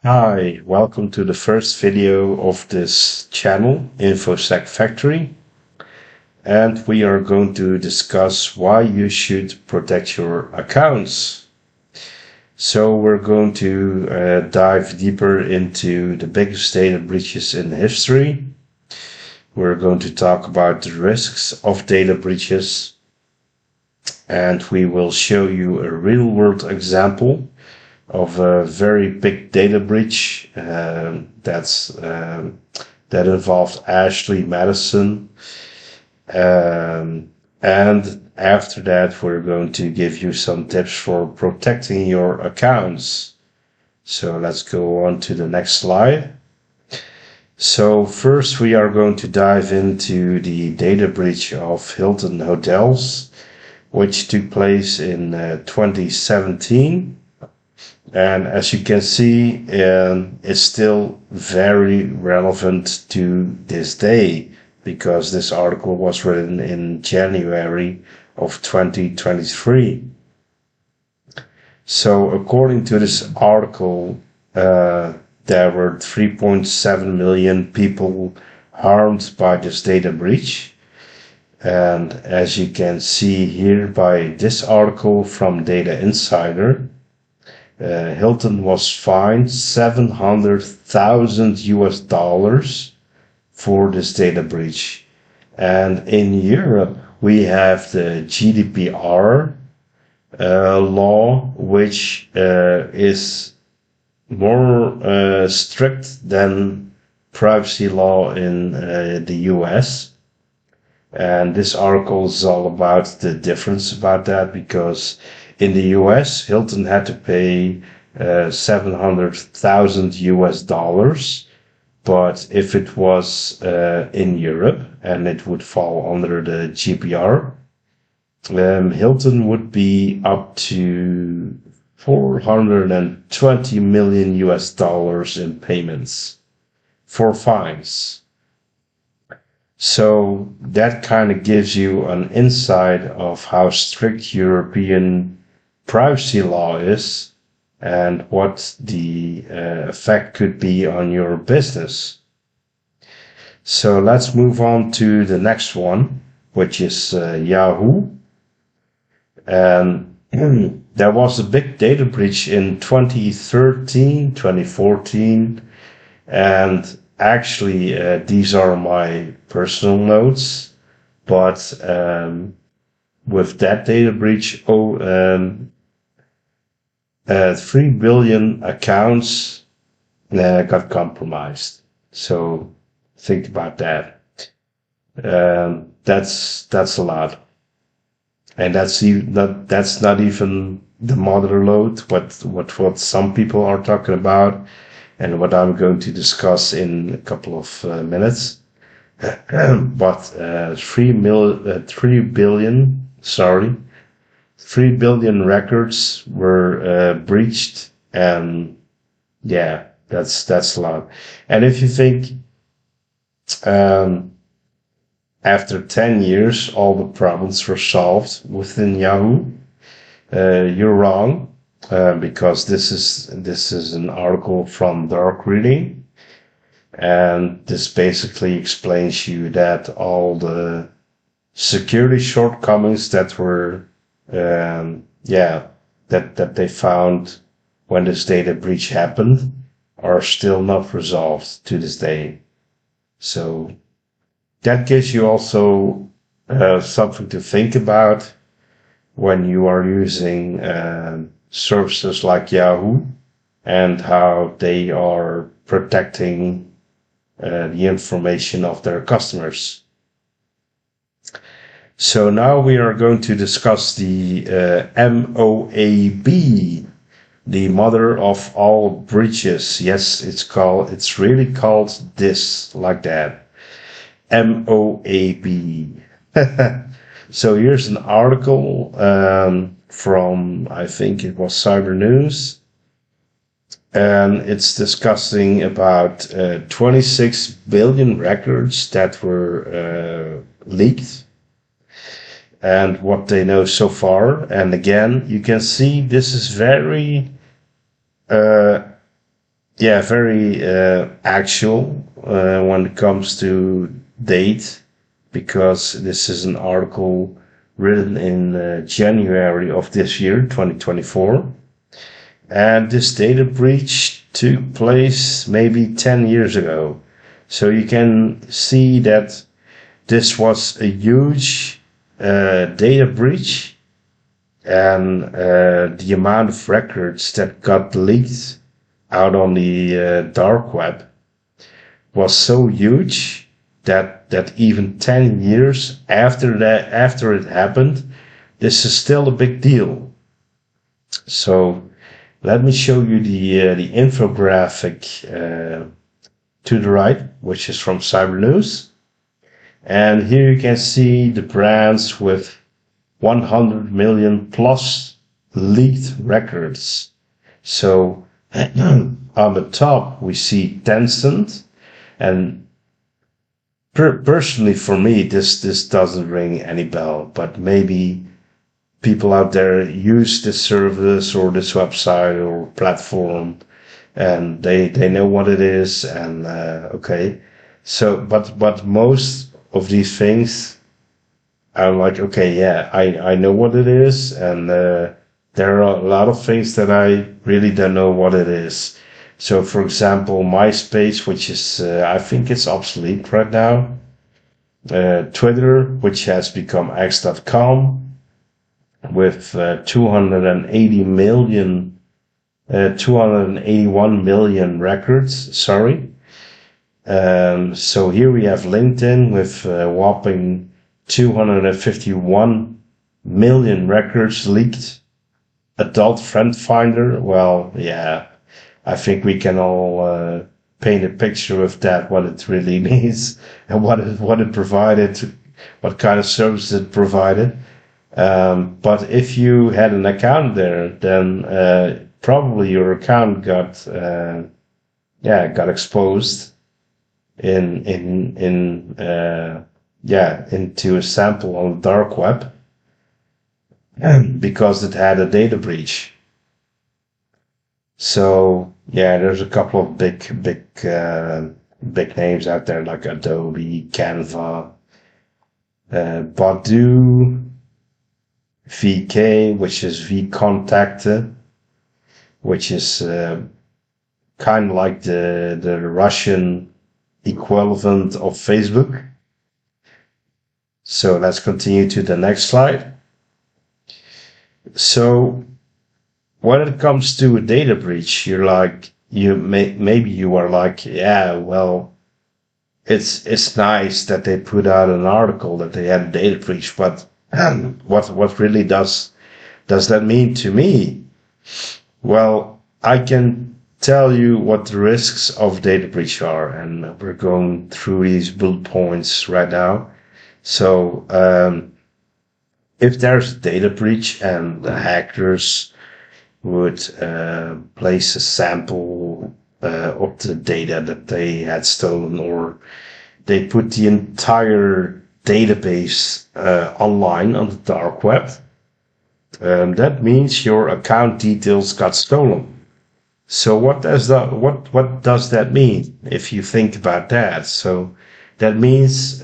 Hi, welcome to the first video of this channel, Infosecfactory, and we are going to discuss why you should protect your accounts. So we're going to dive deeper into the biggest data breaches in history. We're going to talk about the risks of data breaches, and we will show you a real-world example of a very big data breach that involved Ashley Madison. And after that, we're going to give you some tips for protecting your accounts. So let's go on to the next slide. So first, we are going to dive into the data breach of Hilton Hotels, which took place in 2017. And as you can see, it's still very relevant to this day because this article was written in January of 2023. So according to this article, there were 3.7 million people harmed by this data breach. And as you can see here by this article from Data Insider, Hilton was fined $700,000 for this data breach. And in Europe, we have the GDPR law, which is more strict than privacy law in the US. And this article is all about the difference about that, because in the US, Hilton had to pay $700,000, but if it was in Europe and it would fall under the GDPR, Hilton would be up to 420 million US dollars in payments for fines. So that kind of gives you an insight of how strict European privacy law is and what the effect could be on your business. So let's move on to the next one, which is Yahoo. And there was a big data breach in 2013, 2014, and actually these are my personal notes, but with that data breach, 3 billion accounts got compromised. So think about that. That's a lot, and that's not even the mother load. What some people are talking about, and what I'm going to discuss in a couple of minutes. But 3 billion records were breached, and yeah, that's a lot. And if you think after 10 years all the problems were solved within Yahoo, you're wrong, because this is an article from Dark Reading, and this basically explains you that all the security shortcomings that were that they found when this data breach happened are still not resolved to this day. So that gives you also something to think about when you are using services like Yahoo, and how they are protecting the information of their customers. So now we are going to discuss the MOAB, the mother of all breaches. Yes, it's really called this, like that. MOAB. So here's an article from, I think it was Cyber News, and it's discussing about 26 billion records that were leaked, and what they know so far. And again, you can see this is very yeah, very actual when it comes to date, because this is an article written in January of this year, 2024. And this data breach took place maybe 10 years ago. So you can see that this was a huge data breach, and the amount of records that got leaked out on the dark web was so huge that even 10 years after it happened, this is still a big deal. So let me show you the infographic to the right, which is from Cyber News. And here you can see the brands with 100 million plus leaked records. So on the top, we see Tencent. And personally, for me, this doesn't ring any bell, but maybe people out there use this service or this website or platform, and they know what it is. And okay, so but most of these things, I'm like, okay, yeah, I know what it is, and there are a lot of things that I really don't know what it is. So, for example, MySpace, which is I think it's obsolete right now. Twitter, which has become X.com, with 281 million records. Sorry. So here we have LinkedIn with whopping 251 million records leaked. Adult Friend Finder, well, yeah, I think we can all paint a picture of that, what it really means and what it provided, what kind of service it provided. But if you had an account there, then probably your account got exposed into a sample on the dark web, because it had a data breach. So yeah, there's a couple of big names out there like Adobe, Canva, Badu, VK, which is vKontakte, which is kind of like the Russian equivalent of Facebook. So let's continue to the next slide. So when it comes to a data breach, maybe you are like, yeah, well, it's nice that they put out an article that they had a data breach, but what really does that mean to me? Well, I can tell you what the risks of data breach are, and we're going through these bullet points right now. So if there's a data breach and the hackers would place a sample of the data that they had stolen, or they put the entire database online on the dark web, that means your account details got stolen. So what does that mean if you think about that? So that means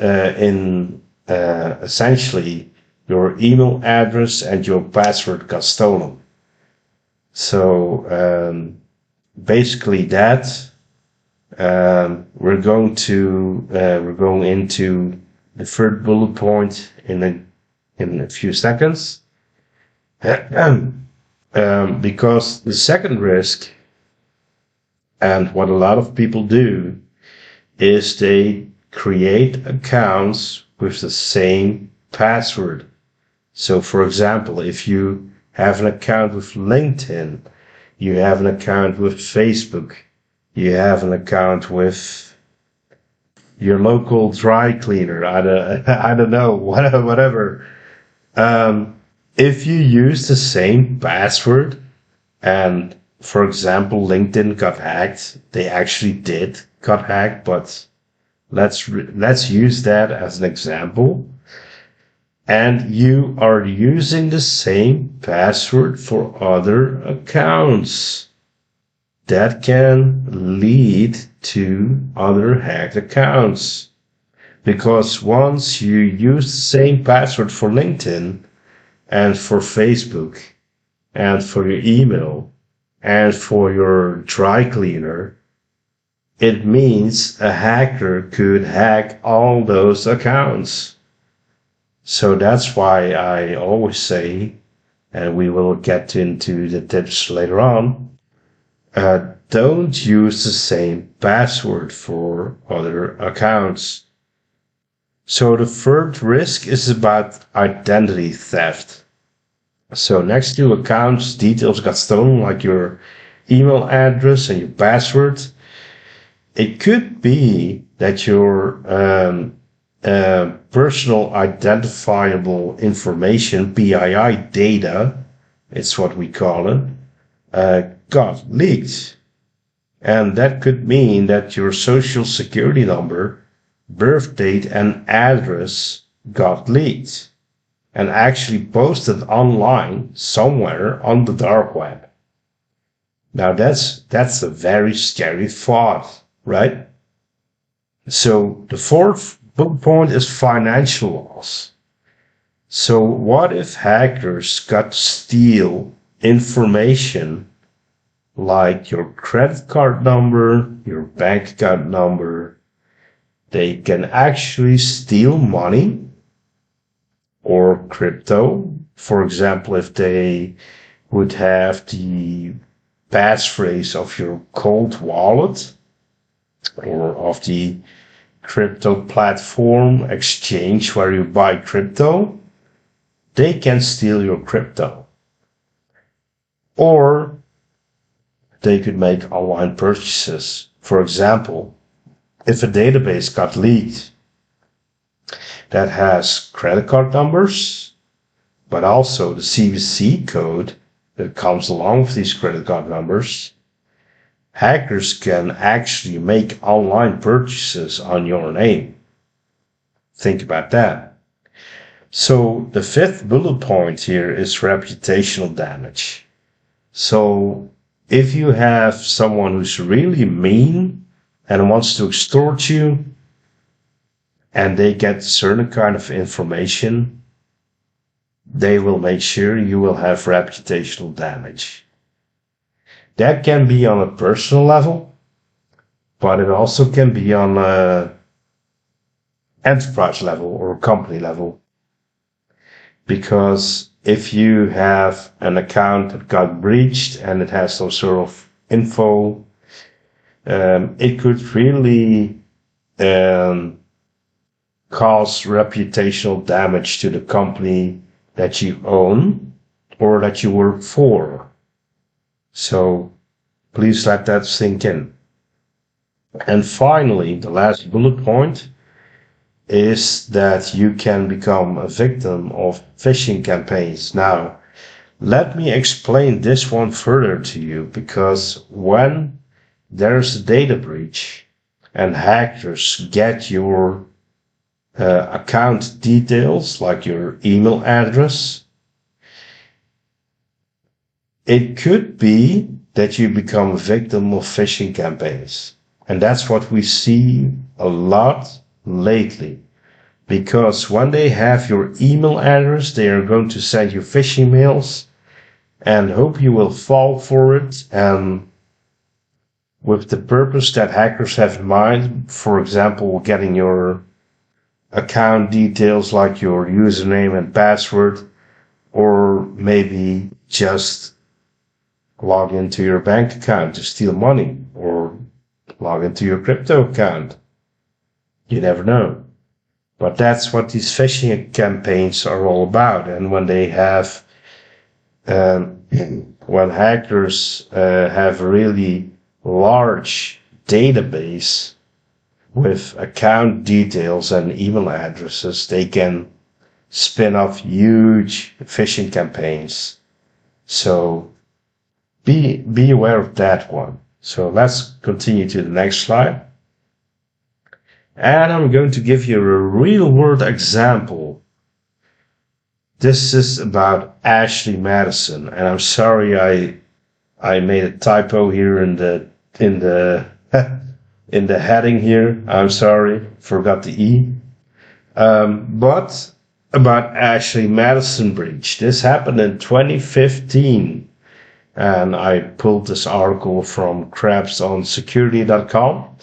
essentially your email address and your password got stolen. So basically that we're going into the third bullet point in a few seconds. Because the second risk, and what a lot of people do, is they create accounts with the same password. So for example, if you have an account with LinkedIn, you have an account with Facebook, you have an account with your local dry cleaner, I don't know, whatever. If you use the same password, and for example, LinkedIn got hacked, they actually did got hacked, but let's use that as an example. And you are using the same password for other accounts. that can lead to other hacked accounts. Because once you use the same password for LinkedIn and for Facebook and for your email and for your dry cleaner, it means a hacker could hack all those accounts. So that's why I always say, and we will get into the tips later on, don't use the same password for other accounts. So the third risk is about identity theft. So next to accounts details got stolen, like your email address and your password, it could be that your personal identifiable information, PII data, it's what we call it, got leaked. And that could mean that your social security number, birth date, and address got leaked and actually posted online somewhere on the dark web. Now that's a very scary thought, right? So the fourth bullet point is financial loss. So what if hackers got to steal information like your credit card number, your bank account number? They can actually steal money or crypto. For example, if they would have the passphrase of your cold wallet or of the crypto platform exchange where you buy crypto, they can steal your crypto. Or they could make online purchases. For example, if a database got leaked that has credit card numbers, but also the CVC code that comes along with these credit card numbers, hackers can actually make online purchases on your name. Think about that. So the fifth bullet point here is reputational damage. So if you have someone who's really mean and wants to extort you, and they get certain kind of information, they will make sure you will have reputational damage. That can be on a personal level, but it also can be on an enterprise level or company level. Because if you have an account that got breached and it has some sort of info, it could really cause reputational damage to the company that you own or that you work for. So please let that sink in. And finally, the last bullet point is that you can become a victim of phishing campaigns. Now, let me explain this one further to you, because when there's a data breach and hackers get your account details, like your email address, it could be that you become a victim of phishing campaigns. And that's what we see a lot lately. Because when they have your email address, they are going to send you phishing mails and hope you will fall for it, and with the purpose that hackers have in mind, for example, getting your account details like your username and password, or maybe just log into your bank account to steal money, or log into your crypto account. You never know. But that's what these phishing campaigns are all about. And when they have, when hackers have a really large database with account details and email addresses, they can spin off huge phishing campaigns. So be aware of that one. So let's continue to the next slide. And I'm going to give you a real world example. This is about Ashley Madison, and I'm sorry I made a typo here in the in the heading here. I'm sorry, forgot the E. But about Ashley Madison breach. This happened in 2015. And I pulled this article from crabsonsecurity.com.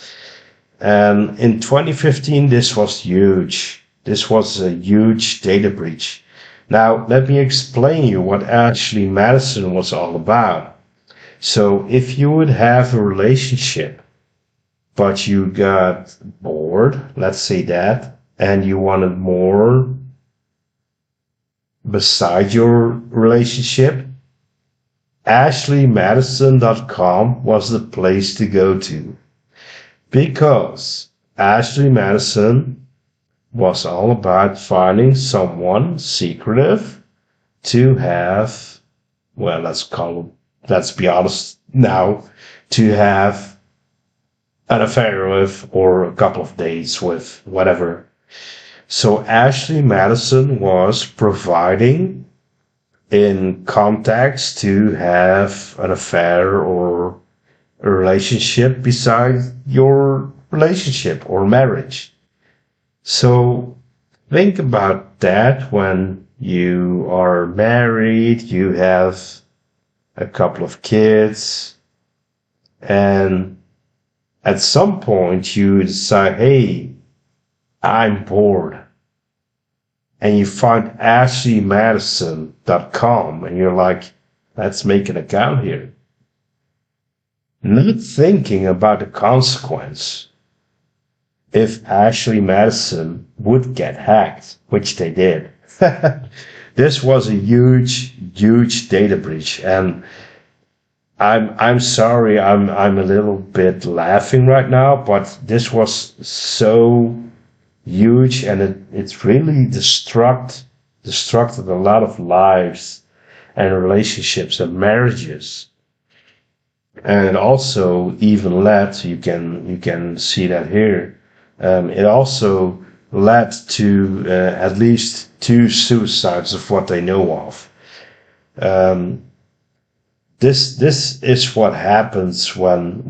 And in 2015, this was huge. This was a huge data breach. Now, let me explain you what Ashley Madison was all about. So if you would have a relationship, but you got bored, let's say that, and you wanted more beside your relationship, ashleymadison.com was the place to go to, because Ashley Madison was all about finding someone secretive to have, well, let's be honest now, to have an affair with, or a couple of dates with, whatever. So Ashley Madison was providing in contacts to have an affair or a relationship besides your relationship or marriage. So think about that when you are married, you have a couple of kids, and at some point you decide, hey, I'm bored. And you find ashleymadison.com and you're like, let's make an account here. Not thinking about the consequence if Ashley Madison would get hacked, which they did. This was a huge, huge data breach. And I'm sorry, I'm a little bit laughing right now, but this was so huge, and it really destructed a lot of lives and relationships and marriages. And it also even led, you can see that here, it also led to at least 2 suicides of what they know of. This is what happens when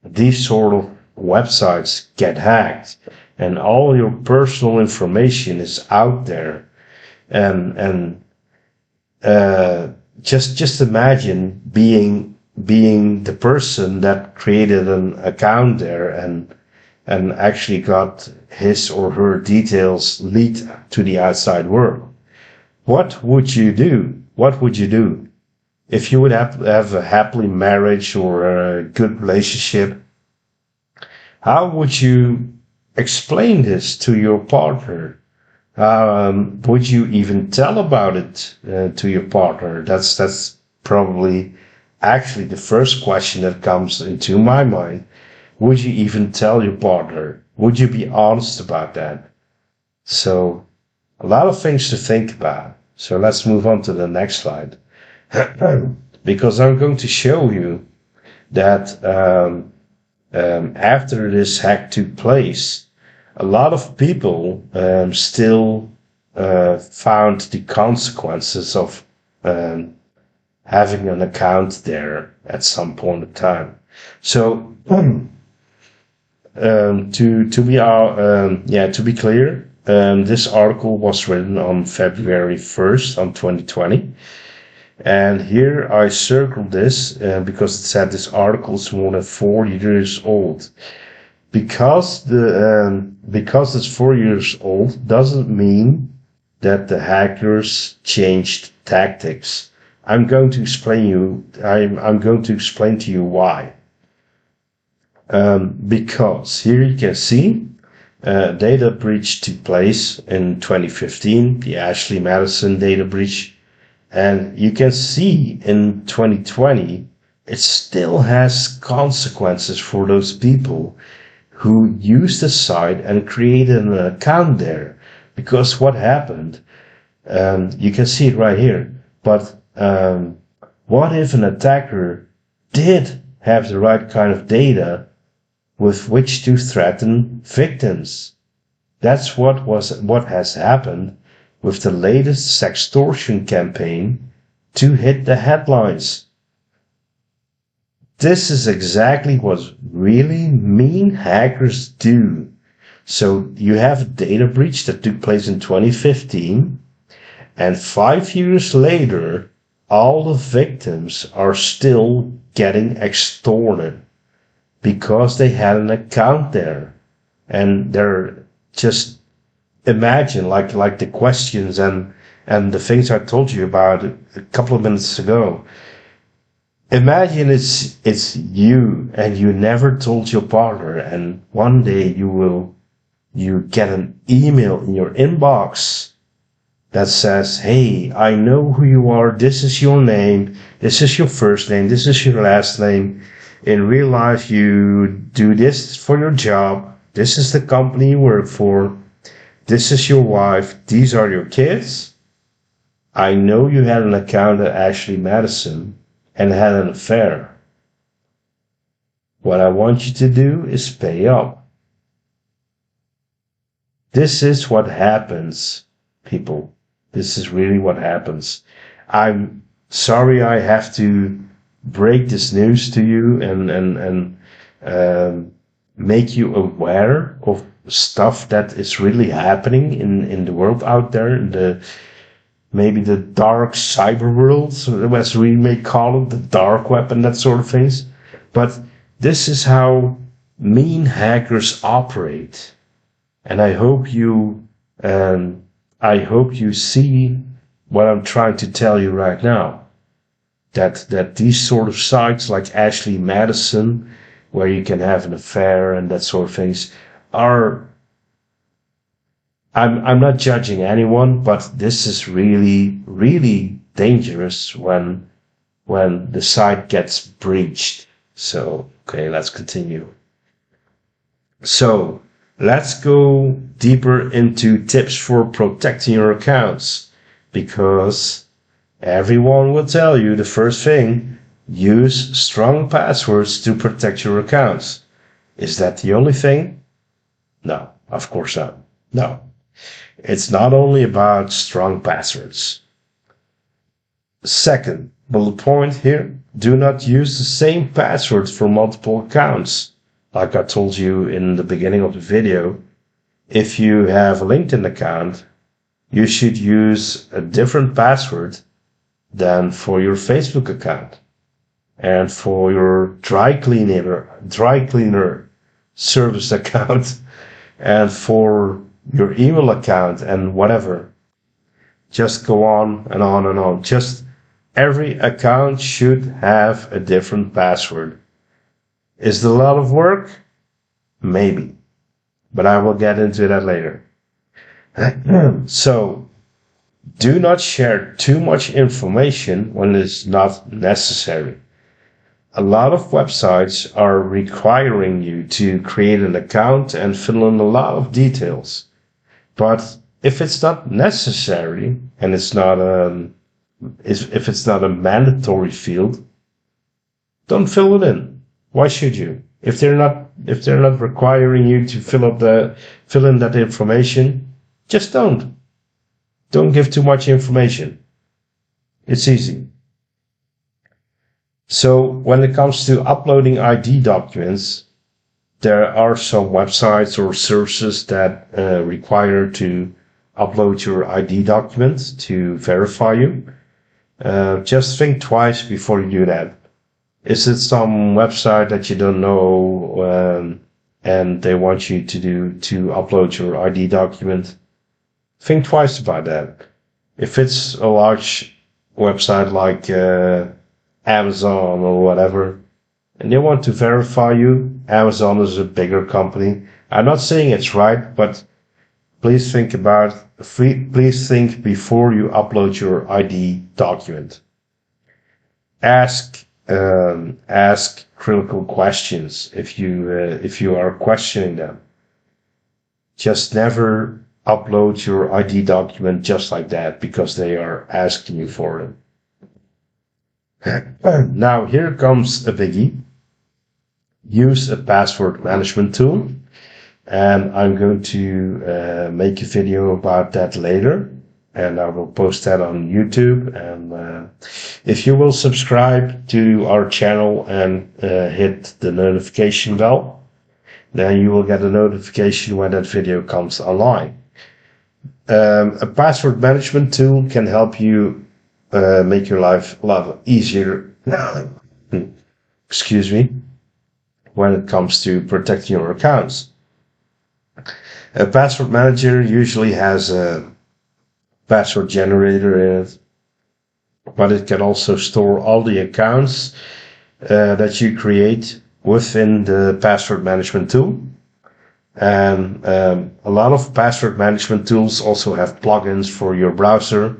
these sort of websites get hacked and all your personal information is out there. And just imagine being the person that created an account there and actually got his or her details leaked to the outside world. What would you do? What would you do? If you would have a happy marriage or a good relationship, how would you explain this to your partner? Would you even tell about it to your partner? That's probably actually the first question that comes into my mind. Would you even tell your partner? Would you be honest about that? So, a lot of things to think about. So let's move on to the next slide. Because I'm going to show you that after this hack took place, a lot of people still found the consequences of having an account there at some point in time. So to be clear, this article was written on February 1st, 2020. And here I circled this because it said this article is more than 4 years old. Because it's 4 years old doesn't mean that the hackers changed tactics. I'm going to explain to you why. Because here you can see data breach took place in 2015, the Ashley Madison data breach. And you can see in 2020, it still has consequences for those people who used the site and created an account there. Because what happened, you can see it right here, but what if an attacker did have the right kind of data with which to threaten victims? That's what has happened with the latest sextortion campaign to hit the headlines. this is exactly what really mean hackers do. So you have a data breach that took place in 2015, and 5 years later, all the victims are still getting extorted because they had an account there. And they're just, imagine like the questions and the things I told you about a couple of minutes ago. Imagine it's you and you never told your partner, and one day you get an email in your inbox that says, hey, I know who you are, this is your name, this is your first name, this is your last name. In real life, you do this for your job, this is the company you work for, this is your wife, these are your kids. I know you had an account at Ashley Madison and had an affair. What I want you to do is pay up. This is what happens, people. This is really what happens. I'm sorry I have to break this news to you and make you aware of stuff that is really happening in the world out there, in maybe the dark cyber world, as we may call it, the dark web and that sort of things. But this is how mean hackers operate. And I hope you see what I'm trying to tell you right now. That these sort of sites like Ashley Madison, where you can have an affair and that sort of things, are, I'm not judging anyone, but this is really, really dangerous when the site gets breached. So, okay, let's continue. So, let's go deeper into tips for protecting your accounts, because everyone will tell you the first thing, use strong passwords to protect your accounts. Is that the only thing? No, of course not. No. It's not only about strong passwords. Second bullet point here, do not use the same password for multiple accounts. Like I told you in the beginning of the video, if you have a LinkedIn account, you should use a different password than for your Facebook account, and for your dry cleaner service account, and for your email account, and whatever. Just go on and on and on. Just every account should have a different password. Is it a lot of work? Maybe. But I will get into that later. So, do not share too much information when it's not necessary. A lot of websites are requiring you to create an account and fill in a lot of details. But if it's not necessary and it's not if it's not a mandatory field, don't fill it in. Why should you? If they're not requiring you to fill in that information, just don't. Don't give too much information. It's easy. So when it comes to uploading ID documents, there are some websites or services that require to upload your ID document to verify you. Just think twice before you do that. Is it some website that you don't know and they want you to upload your ID document? Think twice about that. If it's a large website like Amazon or whatever, and they want to verify you, Amazon is a bigger company. I'm not saying it's right, but please think think before you upload your ID document. Ask critical questions if you are questioning them. Just never upload your ID document just like that because they are asking you for them. Now here comes a biggie. Use a password management tool, and I'm going to make a video about that later. and I will post that on YouTube. And if you will subscribe to our channel and hit the notification bell, then you will get a notification when that video comes online. A password management tool can help you make your life a lot easier. Excuse me. When it comes to protecting your accounts. A password manager usually has a password generator in it, but it can also store all the accounts that you create within the password management tool. And a lot of password management tools also have plugins for your browser.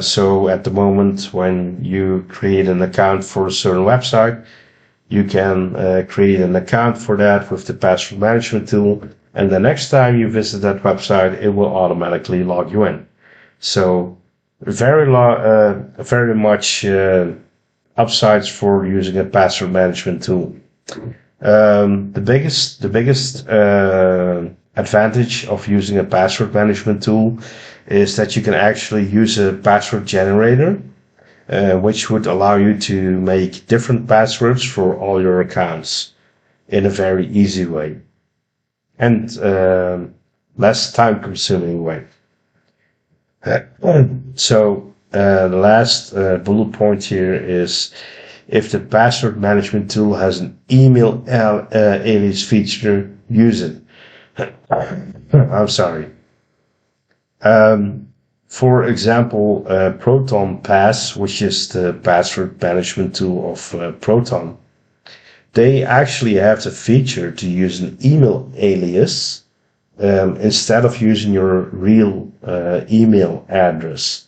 So at the moment when you create an account for a certain website, you can create an account for that with the password management tool, and the next time you visit that website, it will automatically log you in. So very much upsides for using a password management tool. The biggest advantage of using a password management tool is that you can actually use a password generator, which would allow you to make different passwords for all your accounts in a very easy way and less time-consuming way. So the last bullet point here is, if the password management tool has an email alias feature, use it. I'm sorry. For example, Proton Pass, which is the password management tool of Proton, they actually have the feature to use an email alias instead of using your real email address.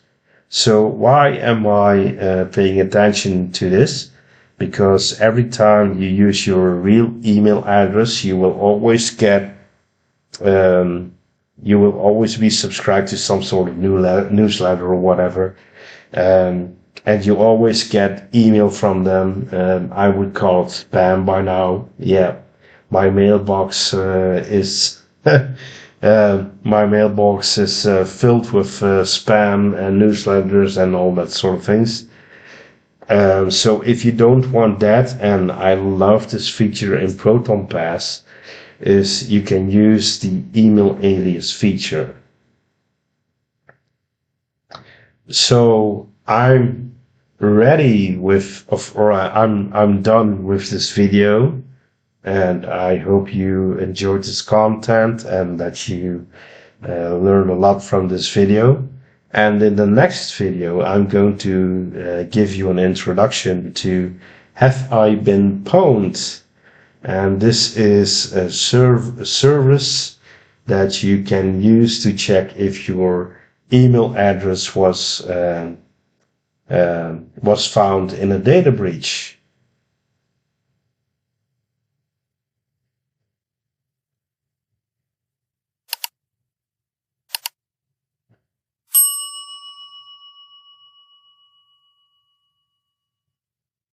So why am I paying attention to this? Because every time you use your real email address, you will always get you will always be subscribed to some sort of newsletter or whatever. And you always get email from them. I would call it spam by now. Yeah, my mailbox is my mailbox is filled with spam and newsletters and all that sort of things. So if you don't want that, and I love this feature in Proton Pass, is you can use the email alias feature. So I'm ready with, or I'm done with this video, and I hope you enjoyed this content and that you learned a lot from this video. And in the next video, I'm going to give you an introduction to Have I Been Pwned? And this is a service that you can use to check if your email address was found in a data breach.